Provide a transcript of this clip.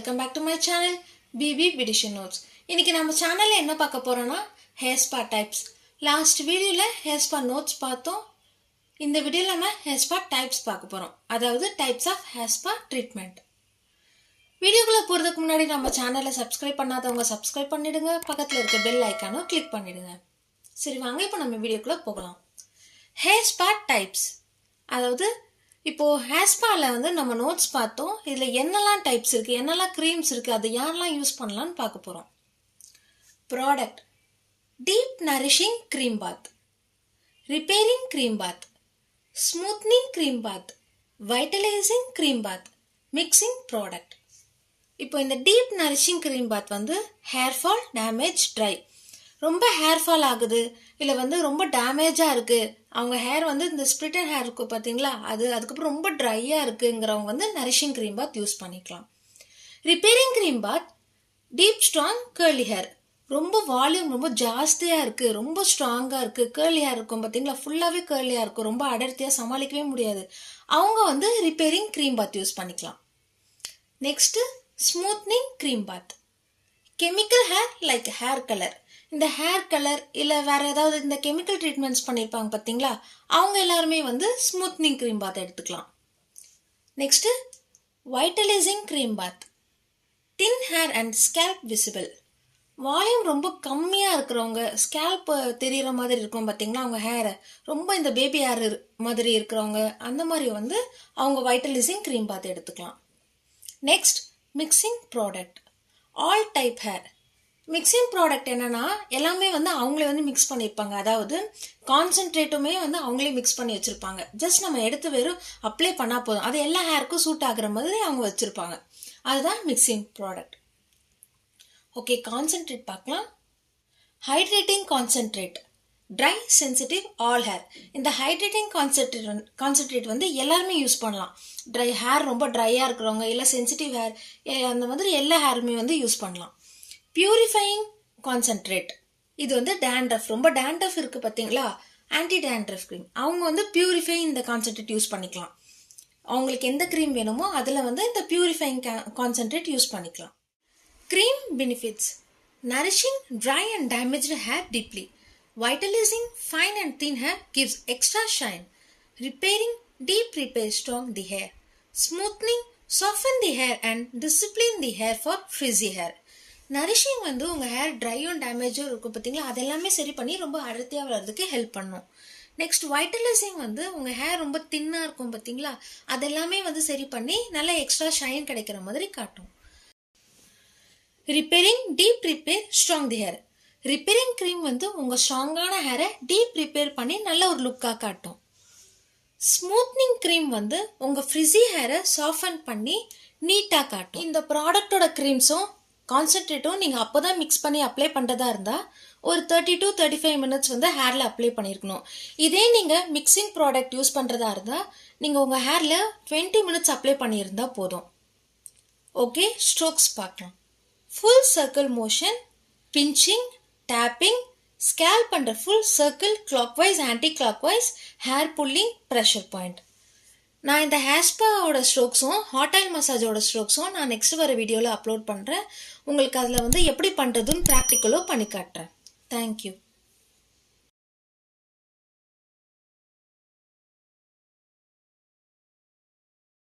Welcome back to my channel BB Beautician Notes. இன்னைக்கு நம்ம சேனல்ல என்ன பார்க்க போறோம்னா hair spa types. லாஸ்ட் வீடியோல hair spa notes பார்த்தோம். இந்த வீடியோல நம்ம hair spa types பார்க்க போறோம். அதாவது types of hair spa treatment. வீடியோக்குள்ள போறதுக்கு முன்னாடி நம்ம சேனலை சப்ஸ்கிரைப் பண்ணாதவங்க சப்ஸ்கிரைப் பண்ணிடுங்க. பக்கத்துல இருக்க பெல் ஐகானை கிளிக் பண்ணிடுங்க. சரி வாங்க இப்போ நம்ம வீடியோக்குள்ள போகலாம். hair spa types. அதாவது இப்போ ஹேர் ஸ்பால வந்து நம்ம நோட்ஸ் பார்த்தோம். இதுல என்னெல்லாம் டைப்ஸ் இருக்கு, என்னெல்லாம் க்ரீம்ஸ் இருக்கு, அதை யாரெல்லாம் யூஸ் பண்ணலாம்னு பார்க்க போறோம். ப்ராடக்ட்: டீப் நரிஷிங் க்ரீம் பாத், ரிப்பேரிங் க்ரீம் பாத், ஸ்மூத்னிங் க்ரீம் பாத், வைட்டலைசிங் க்ரீம் பாத், மிக்சிங் ப்ராடக்ட். இப்போ இந்த டீப் நரிஷிங் க்ரீம் பாத் வந்து ஹேர் ஃபால், டேமேஜ், ட்ரை, ரொம்ப ஹேர் ஃபால் ஆகுது இல்லை வந்து ரொம்ப டேமேஜாக இருக்குது, அவங்க ஹேர் வந்து இந்த ஸ்ப்ளிட்டட் ஹேர் இருக்கும் பார்த்தீங்களா, அதுக்கப்புறம் ரொம்ப ட்ரையாக இருக்குங்கிறவங்க வந்து நரிஷிங் க்ரீம் பாத் யூஸ் பண்ணிக்கலாம். ரிப்பேரிங் க்ரீம் பாத் டீப் ஸ்ட்ராங் கேர்லி ஹேர், ரொம்ப வால்யூம் ரொம்ப ஜாஸ்தியாக இருக்குது, ரொம்ப ஸ்ட்ராங்காக இருக்குது, கேர்லி ஹேர் இருக்கும் பார்த்தீங்களா, ஃபுல்லாகவே கேர்லியாக இருக்கும், ரொம்ப அடர்த்தியாக சமாளிக்கவே முடியாது, அவங்க வந்து ரிப்பேரிங் க்ரீம் பாத் யூஸ் பண்ணிக்கலாம். Next smoothening cream bath. Chemical hair like hair colour, இந்த ஹேர் கலர் இல்லை வேற ஏதாவது இந்த கெமிக்கல் ட்ரீட்மெண்ட்ஸ் பண்ணியிருப்பாங்க பார்த்தீங்களா, அவங்க எல்லாருமே வந்து ஸ்மூத்னிங் க்ரீம் பாத் எடுத்துக்கலாம். Next vitalising cream bath. Thin hair and scalp visible, volume ரொம்ப கம்மியாக இருக்கிறவங்க, ஸ்கேல்ப் தெரிகிற மாதிரி இருக்கும் பார்த்தீங்களா, அவங்க ஹேரை ரொம்ப இந்த பேபி ஹேர் மாதிரி இருக்கிறவங்க, அந்த மாதிரி வந்து அவங்க வைட்டலைசிங் க்ரீம் பாத் எடுத்துக்கலாம். Next mixing product. All type hair. Mixing product என்னன்னா எல்லாமே வந்து அவங்களே வந்து மிக்ஸ் பண்ணியிருப்பாங்க, அதாவது கான்சென்ட்ரேட்டுமே வந்து அவங்களே மிக்ஸ் பண்ணி வச்சிருப்பாங்க, ஜஸ்ட் நம்ம எடுத்து வெறும் அப்ளை பண்ணா போதும், அது எல்லா ஹேருக்கும் சூட் ஆகுற மாதிரி அவங்க வச்சிருப்பாங்க, அதுதான் மிக்சிங் ப்ராடக்ட். ஓகே, கான்சென்ட்ரேட் பார்க்கலாம். Hydrating concentrate, try sensitive all hair. இந்த ஹைட்ரேட்டிங் கான்சென்ட்ரேட் வந்து எல்லாருமே யூஸ் பண்ணலாம். ட்ரை ஹேர் ரொம்ப ட்ரையாக இருக்கிறவங்க இல்லை சென்சிட்டிவ் ஹேர் அந்த மாதிரி எல்லா ஹேருமே வந்து யூஸ் பண்ணலாம். பியூரிஃபையிங் கான்சென்ட்ரேட், இது வந்து டேண்ட்ரஃப், ரொம்ப டேண்ட்ரஃப் இருக்கு பார்த்தீங்களா, ஆன்டி டேண்ட்ரஃப் க்ரீம், அவங்க வந்து பியூரிஃபை இந்த கான்சென்ட்ரேட் யூஸ் பண்ணிக்கலாம். அவங்களுக்கு எந்த க்ரீம் வேணுமோ அதில் வந்து இந்த பியூரிஃபையிங் கான்சென்ட்ரேட் யூஸ் பண்ணிக்கலாம். Cream benefits: nourishing dry and damaged hair deeply, vitalising fine and thin hair gives extra shine, repairing deep repair strong the hair, smoothening soften the hair and discipline the hair for frizzy hair. Nourishing வந்து உங்கள் hair ட்ரையும் டேமேஜும் இருக்கும் பார்த்தீங்களா, அதெல்லாமே சரி பண்ணி ரொம்ப அடர்த்தியாக வளர்றதுக்கு ஹெல்ப் பண்ணும். நெக்ஸ்ட் வைட்டலைசிங் வந்து உங்கள் ஹேர் ரொம்ப தின்னாக இருக்கும் பார்த்தீங்களா, அதெல்லாமே வந்து சரி பண்ணி நல்லா எக்ஸ்ட்ரா ஷைன் கிடைக்கிற மாதிரி காட்டும். Repairing deep repair strong the hair. Repairing cream வந்து உங்கள் ஸ்ட்ராங்கான ஹேரை டீப் ரிப்பேர் பண்ணி நல்ல ஒரு லுக்காக காட்டும். ஸ்மூத்னிங் க்ரீம் வந்து உங்கள் ஃப்ரிஸி ஹேரை சாஃபன் பண்ணி நீட்டாக காட்டும். இந்த ப்ராடக்டோட க்ரீம்ஸும் கான்சென்ட்ரேட்டும் நீங்கள் அப்போ தான் மிக்ஸ் பண்ணி அப்ளை பண்ணுறதா இருந்தால் ஒரு 30 to 35 minutes வந்து ஹேரில் அப்ளை பண்ணியிருக்கணும். இதே நீங்கள் மிக்சிங் ப்ராடக்ட் யூஸ் பண்ணுறதா இருந்தால் நீங்கள் உங்கள் ஹேரில் 20 minutes அப்ளை பண்ணியிருந்தால் போதும். ஓகே, ஸ்ட்ரோக்ஸ் பார்க்கலாம். Full circle motion, pinching, tapping, scalp பண்ணுற full circle, clockwise, anti clockwise, hair pulling, pressure point. நான் இந்த ஹேர் ஸ்பாவோட ஸ்ட்ரோக்ஸும் ஹாட் ஆயில் மசாஜோட ஸ்ட்ரோக்ஸும் நான் நெக்ஸ்ட் வர வீடியோவில் அப்லோட் பண்ணுறேன். உங்களுக்கு அதில் வந்து எப்படி பண்ணுறதுன்னு ப்ராக்டிக்கலோ பண்ணி காட்டுறேன். தேங்க்யூ.